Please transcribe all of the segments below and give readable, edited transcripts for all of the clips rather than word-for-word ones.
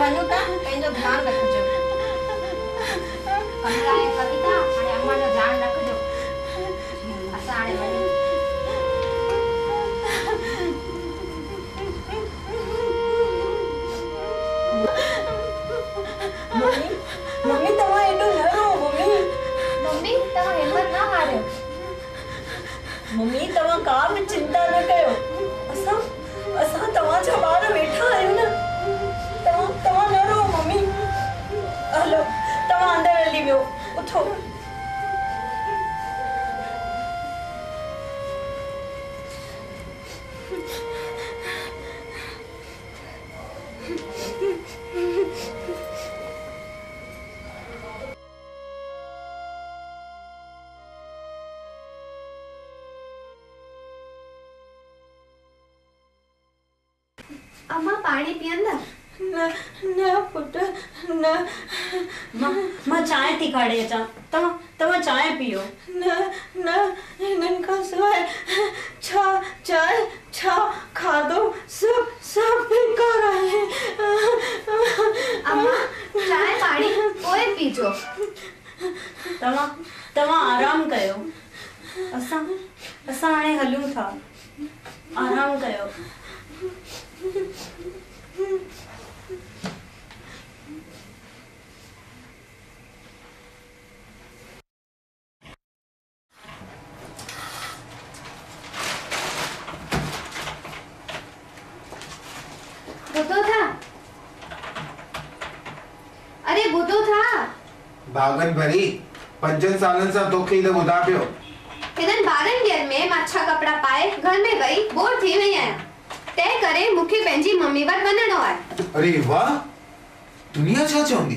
वञू था पंहिंजो ध्यानु रखिजो। कमला ऐं कविता हाणे अम्मा जो ध्यानु रखिजो। असां हाणे वञूं। मम्मी तव्हां एॾो न रो। मम्मी तव्हां हिम्मत न हारियो। मम्मी तव्हां का बि चिंता न कयो। असां तव्हांजा ॿार वेठा आहियूं न। तव्हां न रो मम्मी। हलो तव्हां अंदर हली वियो। उथो। अम्मा पानी पीअंदा? न पुट न। मां चाय थी काढ़े अचां। तव्हां चाय पियो। न हिननि खां सवाइ छा चाय छा खाधो सब बेकार आहे। अम्मा चाय पानी पोइ पीजो। तव्हां आराम कयो। असां हाणे हलूं था। आराम कयो। बुधो था? अरे बुधो था? भागन भरी 5 सालन सां तोखे ई ॿुधा पियो। हिननि 12 ॾींहंनि में मां छा कपिड़ा पाए घर में वई बोर थी वई आहियां। तंहिं करे मूंखे पंहिंजी मम्मी वटि वञिणो आहे। अरे वाह, दुनिया छा चवंदी?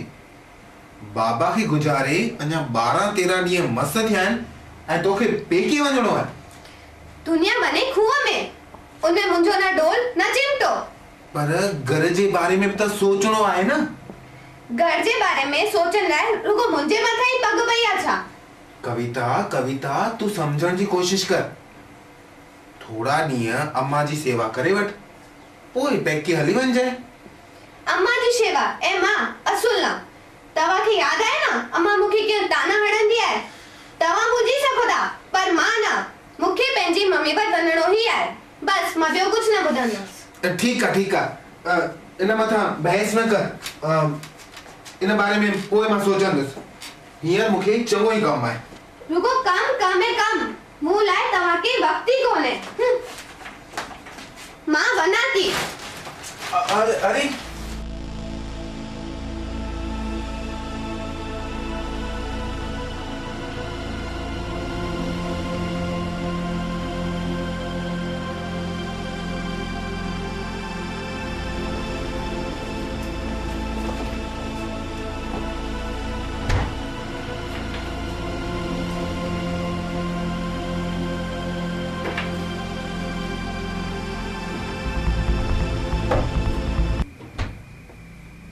बाबा खे गुजारे अञा 12-13 ॾींहं मस थिया आहिनि ऐं तोखे पेके वञिणो आहे। दुनिया वञे खूह में, उनमें मुंहिंजो न डोल न चिमटो। पर घर जे बारे में त सोचणो आहे न। घर जे बारे में सोचण लाइ रुगो मुंहिंजे मथां ई पग पई आहे छा? कविता तू समझण जी कोशिश कर। थोड़ा ॾींहं अम्मा जी सेवा करे वठ, पोइ पेके हली वञजाए। अम्मा जी सेवा ऐं मां असुल न। तव्हांखे यादि आहे न अम्मा मूंखे कीअं ताना हणंदी आहे? तव्हां बुझी सघो था पर मां न। मूंखे पंहिंजी मम्मी वटि वञिणो ई आहे। बस मां ॿियो कुझु न ॿुधंदसि। ठीक आहे। इन मथां बहस न कर। इन बारे में पोइ मां सोचंदुसि। हींअर मूंखे चङो ई कमु आहे। रुगो कम मूं लाइ तव्हांखे वक़्त ई कोन्हे। मां वञा थी। अरे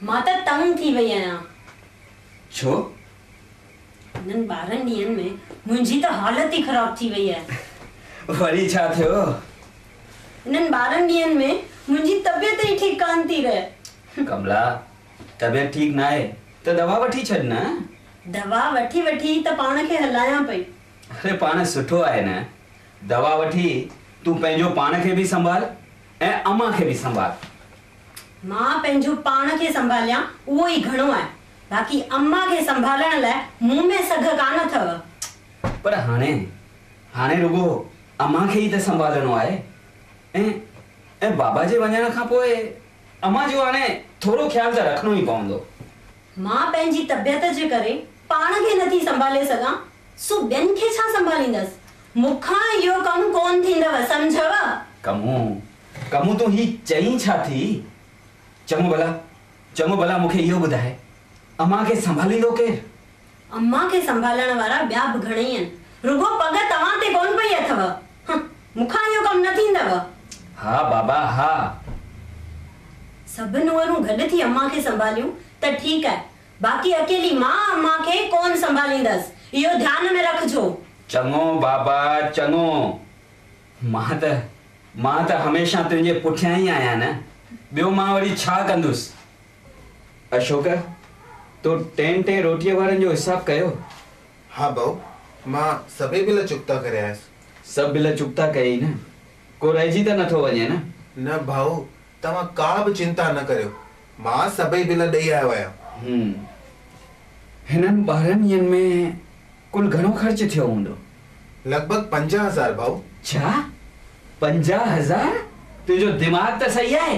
मां त तंग थी वई आहियां। छो? हिननि 12 ॾींहंनि में मुंहिंजी त हालत ई ख़राब थी वई आहे। वरी छा थियो? हिननि 12 ॾींहंनि में मुंहिंजी तबियत ई ठीक कान थी रहे। कमला, तबियत ठीक ना आहे त दवा वठी छॾ न। दवा वठी त पाण खे हलायां पई। अरे पाण सुठो आहे न। दवा वठी तू पंहिंजो पाण खे बि संभाल ऐं अम्मा खे बि संभाल। मां पंहिंजो पाण खे संभालियां उहो ई घणो आहे। बाक़ी अम्मा खे संभालण लाइ मूं में सघ कान अथव। पर हाणे रुगो अम्मा खे ई त संभालणो आहे। ऐं बाबा जे वञण खां पोइ अम्मा जो हाणे थोरो ख्याल त रखणो ई पवंदो। मां पंहिंजी तबियत जे करे पाण खे नथी संभाले सघां, सो ॿियनि खे छा संभालींदसि? मूंखां इहो कमु कोन थींदव, सम्झव? कमु तूं ही चई छा थी? चङो भला मूंखे इहो ॿुधाए, अम्मा खे संभालींदो केरु? अम्मा खे संभालण वारा ॿिया बि घणेई आहिनि। रुगो पग तव्हां ते कोन पई अथव। मूंखां इहो कमु न थींदव। हा बाबा हा। सभु नुंहरूं गॾु थी अम्मा खे संभालियूं त ठीकु आहे, बाक़ी अकेली मां अम्मा खे कोन संभालींदसि। इहो ध्यान में रखजो। चङो बाबा चङो। मां त हमेशा तुंहिंजे पुठियां ई आहियां न। ॿियो मां वरी छा कंदुसि? अशोक तो टे रोटीअ वारनि जो हिसाब कयो? हाँ भाऊ, मां सभई बिल चुकता करे आयसि। सब बिल चुकता कई न, को रहिजी त नथो वञे न? न भाऊ, तव्हां का बि चिंता न करियो, मां सभई बिल ॾेई आयो आहियां। हिननि 12 ॾींहंनि में कुल घणो ख़र्च थियो हूंदो? लगभग 50,000 भाऊ। छा 50,000? तुंहिंजो दिमाग़ त सही आहे?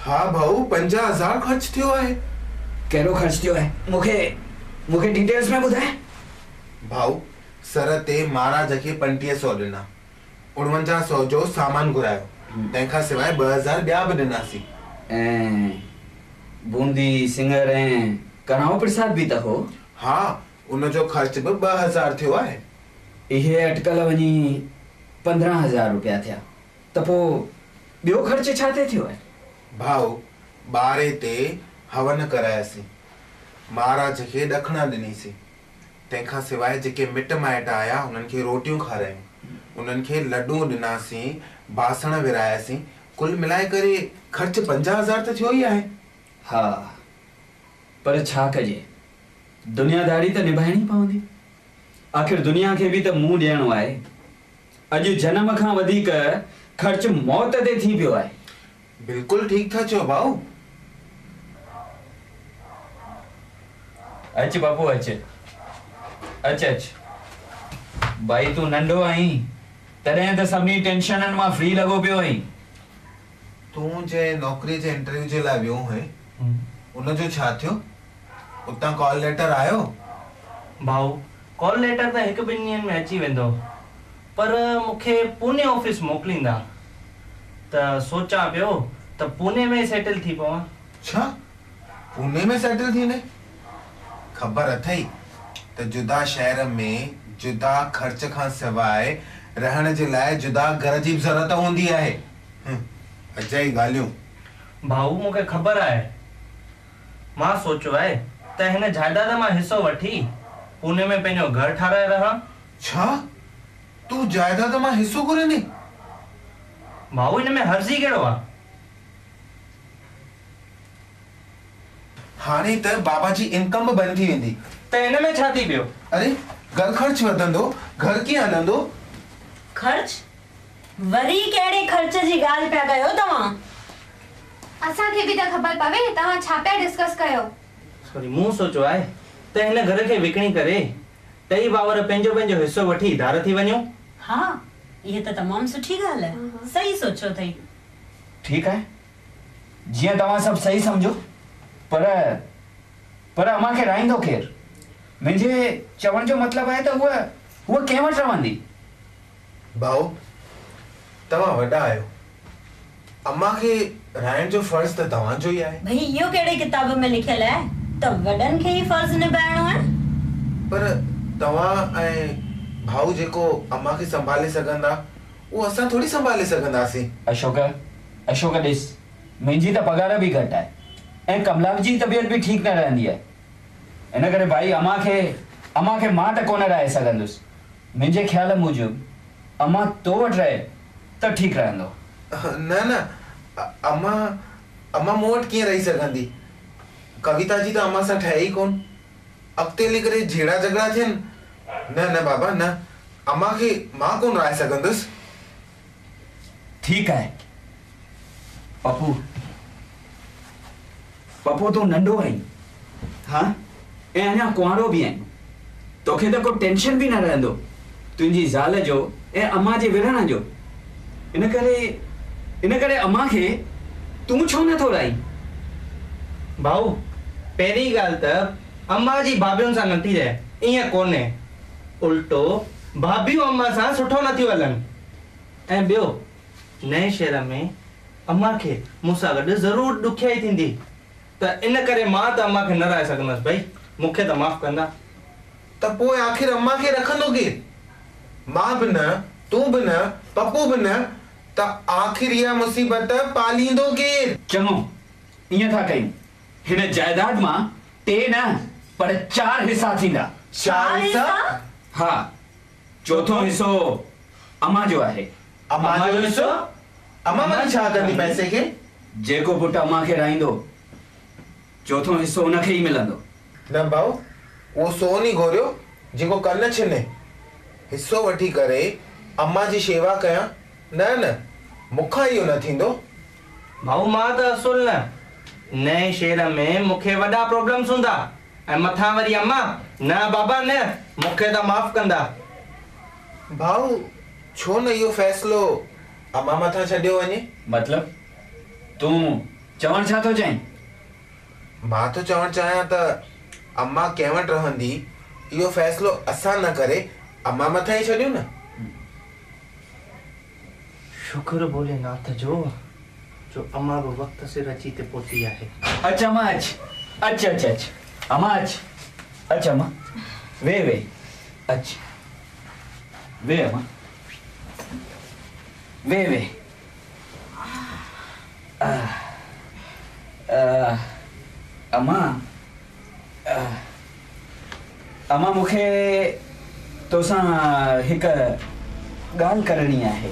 हाँ भाऊ, 50,000 ख़र्च थियो आहे। कहिड़ो ख़र्च थियो आहे? मूंखे डिटेल्स में ॿुधाए। भाऊ, सर ते महाराज खे 3500 ॾिना, 4900 जो सामान घुरायो, तंहिंखां सवाइ 2000 ॿिया बि ॾिनासीं। ऐं बूंदी सिंगर ऐं कड़ाह प्रसाद बि त हो? हाँ, उनजो ख़र्च बि 2000 थियो आहे। इहे अटकल वञी 15,000 रुपया थिया, त पोइ ॿियो ख़र्च छा ते थियो आहे? भाऊ, 12 ते हवन करायासीं, महाराज खे ॾखिणा ॾिनीसीं, तंहिंखां सवाइ जेके मिट माइट आया उन्हनि खे रोटियूं खारायूं, उन्हनि खे लड्डू ॾिनासीं, बासण विरायासीं, कुल मिलाए करे ख़र्च 50,000 त थियो ई आहे। हा, पर छा कजे, दुनियादारी त निभाइणी पवंदी। आख़िर दुनिया खे बि त मुंहुं ॾियणो आहे। अॼु जन्म खां वधीक ख़र्च मौत ते थी पियो आहे। बिल्कुलु ठीक था चओ भाऊ। अच बापू अच अच अच। भाई तू नंढो आहीं, तॾहिं त सभिनी टेंशननि मां फ्री लॻो पियो आहीं। तूं जे नौकरी जे इंटरव्यू जे लाइ वियो हुए, उनजो छा थियो? उतां कॉल लेटर आयो? भाऊ, कॉल लेटर त 1-2 ॾींहंनि में अची वेंदो, पर मूंखे पुणे ऑफिस मोकिलींदा, त सोचां पियो त पुणे में सेटल थी पवां। छा पुणे में सेटल थीने? ख़बर अथई त जुदा शहर में जुदा ख़र्च खां सवाइ रहण जे लाइ जुदा घर जी ज़रूरत हूंदी आहे। अजाई ॻाल्हियूं। भाऊ, मूंखे ख़बर आहे। मां सोचियो आहे त हिन जायदाद मां हिस्सो वठी पुणे में पंहिंजो घर ठाराए रहां। छा तूं जायदाद मां हिस्सो घुरंदी? भाऊ, हिन में हर्जी कहिड़ो आहे? हाणे त बाबा जी इनकम बि बंदि थी वेंदी, त हिन में छा थी पियो? अरे घर ख़र्च वधंदो, घर कीअं हलंदो? ख़र्च? वरी कहिड़े ख़र्च जी ॻाल्हि पिया कयो तव्हां? असांखे बि त ख़बर पवे तव्हां छा पिया डिस्कस कयो। सॉरी, मूं सोचियो आहे त हिन घर खे विकिणी करे टई भाउर पंहिंजो पंहिंजो हिस्सो वठी धार थी वञूं। हाँ, ये तो तमाम सुठी ॻाल्हि आहे। सही सोचो अथई। ठीक आहे, जीअं तव्हां सभु सही सम्झो, पर अम्मा खे राईंदो केरु? मुंहिंजे चवण जो मतिलबु आहे त उहा कंहिं वटि रहंदी? भाऊ, तव्हां वॾा आहियो, अम्मा खे राइण जो फर्ज़ त तव्हांजो ई आहे। भई इहो कहिड़े किताब में लिखियल आहे त वॾनि खे ई फर्ज़ निभाइणो आहे? पर तव्हां ऐं भाऊ जेको अम्मा खे संभाले सघंदा, उहो असां थोड़ी संभाले सघंदासीं। अशोक ॾिस, मुंहिंजी त पगार बि घटि आहे ऐं कमला जी तबियत बि ठीक न रहंदी आहे। इन करे भाई अम्मा खे मां त कोन रहाए सघंदुसि। मुंहिंजे ख़्याल मूजिब अम्मा तो वटि रहे त ठीक रहंदो। न अम्मा मूं वटि कीअं रही सघंदी? कविता जी त अम्मा सां ठहे ई कोन, अॻिते हली करे झेड़ा झगड़ा थियनि। न बाबा न, अम्मा खे मां कोन रहाए सघंदुसि। ठीक आहे पप्पू तूं नंढो आहीं, हाँ, ऐं अञा कुंवारो बि आहीं। तोखे त को टेंशन बि न रहंदो तुंहिंजी ज़ाल जो ऐं अम्मा जे विढ़ण जो। इन करे अम्मा खे तूं छो नथो रही? भाऊ, पहिरीं ॻाल्हि त अम्मा जी भाभियुनि सां नथी रहे, ईअं कोन्हे। उल्टो भाभियूं अम्मा सां सुठो नथियूं हलनि। ऐं ॿियो, नए शहर में अम्मा खे मूंसां गॾु ज़रूरु ॾुखियाई थींदी, त इन करे मां त अम्मा खे न रहाए सघंदसि। भाई मूंखे त माफ़ कंदा। त पोइ आख़िर अम्मा खे रखंदो केरु? मां बि न, तूं बि न, पप्पू बि न, त आख़िर इहा मुसीबत पालींदो केरु? चङो, ईअं था कयूं, हिन जायदाद मां 3 न पर 4 हिस्सा थींदा। 4 हिस्सा? हा, चौथो हिस्सो अम्मा जो आहे। अम्मा जो हिस्सो? अम्मा मां छा कंदी पैसे खे? जेको पुट अम्मा खे राईंदो चौथों हिस्सो उनखे ई मिलंदो। न भाऊ, वो सोन ही घोरियो जेको कन छिने। हिस्सो वठी करे अम्मा जी शेवा कयां, न न मुखां इहो न थींदो। भाऊ मां त असुल न नए शहर में मूंखे वॾा प्रॉब्लम्स हूंदा ऐं मथां वरी अम्मा न बाबा न मूंखे त माफ़ कंदा। भाऊ छो न इहो फ़ैसिलो अम्मा मथां छॾियो वञे? मतलब तूं चवण छा थो चाहीं? मां तो चवण चाहियां त अम्मा कंहिं वटि रहंदी इहो फ़ैसिलो असां न करे अम्मा मथां ई छॾियूं न। शुक्र भोलेनाथ जो अम्मा बि वक़्त सिर अची ते पहुती आहे। अच अम्मा अच अच अच अच अम्मा अच अच अम्मा वे वे अच वे अम्मा वे वे अम्मा अम्मा मूंखे तोसां हिकु ॻाल्हि करणी आहे।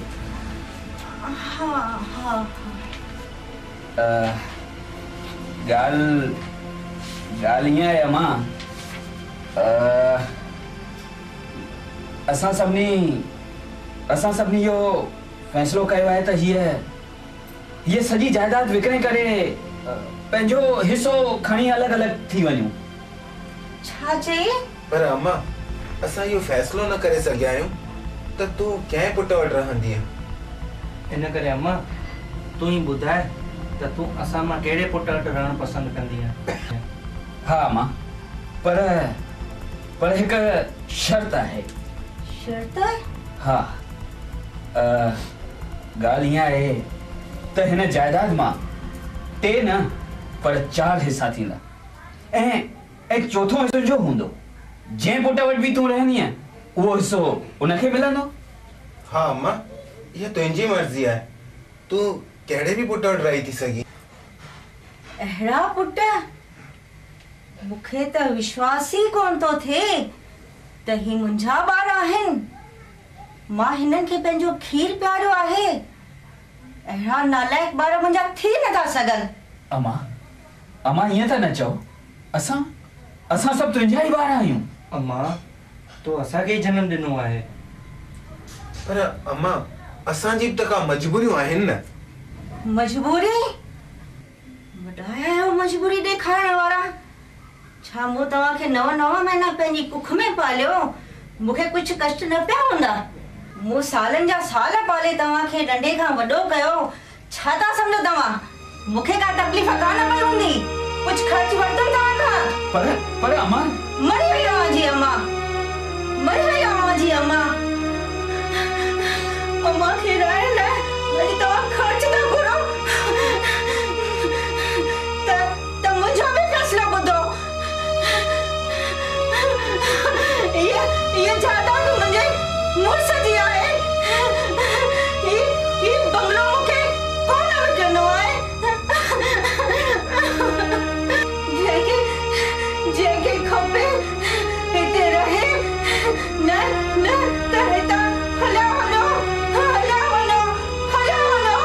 ॻाल्हि ईअं आहे अम्मा, असां सभिनी इहो फ़ैसिलो कयो आहे त हीअ सॼी जायदाद विकिणे करे पंहिंजो हिस्सो खणी अलॻि अलॻि थी वञूं। छा चई? पर अम्मा असां इहो फ़ैसिलो न करे सघिया आहियूं त तूं कंहिं पुट वटि रहंदीअ। इन करे अम्मा तूं ई ॿुधाए त तूं असां मां कहिड़े पुट वटि रहणु पसंदि कंदीअ? हा अम्मा, पर हिकु शर्त आहे। शर्त? हा, ॻाल्हि ईअं आहे त हिन जायदाद मां 3 न पर 4 हिस्सा थींदा ऐं चौथो हिस्सो जो हूंदो जंहिं पुट वटि बि तूं रहंदीअ उहो हिस्सो उनखे मिलंदो। हा अम्मा, इहा तुंहिंजी मर्ज़ी आहे, तूं कहिड़े बि पुट वटि रही थी सघीं। अहिड़ा पुट? मूंखे त विश्वास ई कोन थो थिए त ही मुंहिंजा ॿार आहिनि। मां हिननि खे पंहिंजो खीर पियारियो आहे। अहिड़ा नालाइक ॿार मुंहिंजा थी नथा सघनि। अम्मा ईअं त न चओ, असां सभु तुंहिंजा ई ॿार आहियूं। अम्मा तो असांखे ई जनम ॾिनो आहे। पर अम्मा असांजी त का मजबूरियूं आहिनि न। मजबूरी? वॾाया आहियो मजबूरी ॾेखारण वारा। छा मूं तव्हांखे 9 महीना पंहिंजी कुख में पालियो? मूंखे कुझु कष्ट न पिया हूंदा? मूं सालनि जा साल पाले तव्हांखे नंढे खां वॾो कयो। छा था सम्झो तव्हां? मूंखे का तकलीफ़ कान पई हूंदी? कुझु ख़र्च वरितो तव्हां खां? पर अम्मा मरी वई अव्हांजी अम्मा, मरी वई अव्हांजी अम्मा। अम्मा खे रहण लाइ वरी तव्हां ख़र्च था घुरो त मुंहिंजो बि फ़ैसिलो ॿुधो। ये जायदाद मुंहिंजे मुड़ुस जी आहे। ही बंगलो मूंखे कोन विकिणो आहे। जंहिंखे खपे हिते रहे, न त हितां हलिया वञो, हलिया वञो, हलिया वञो।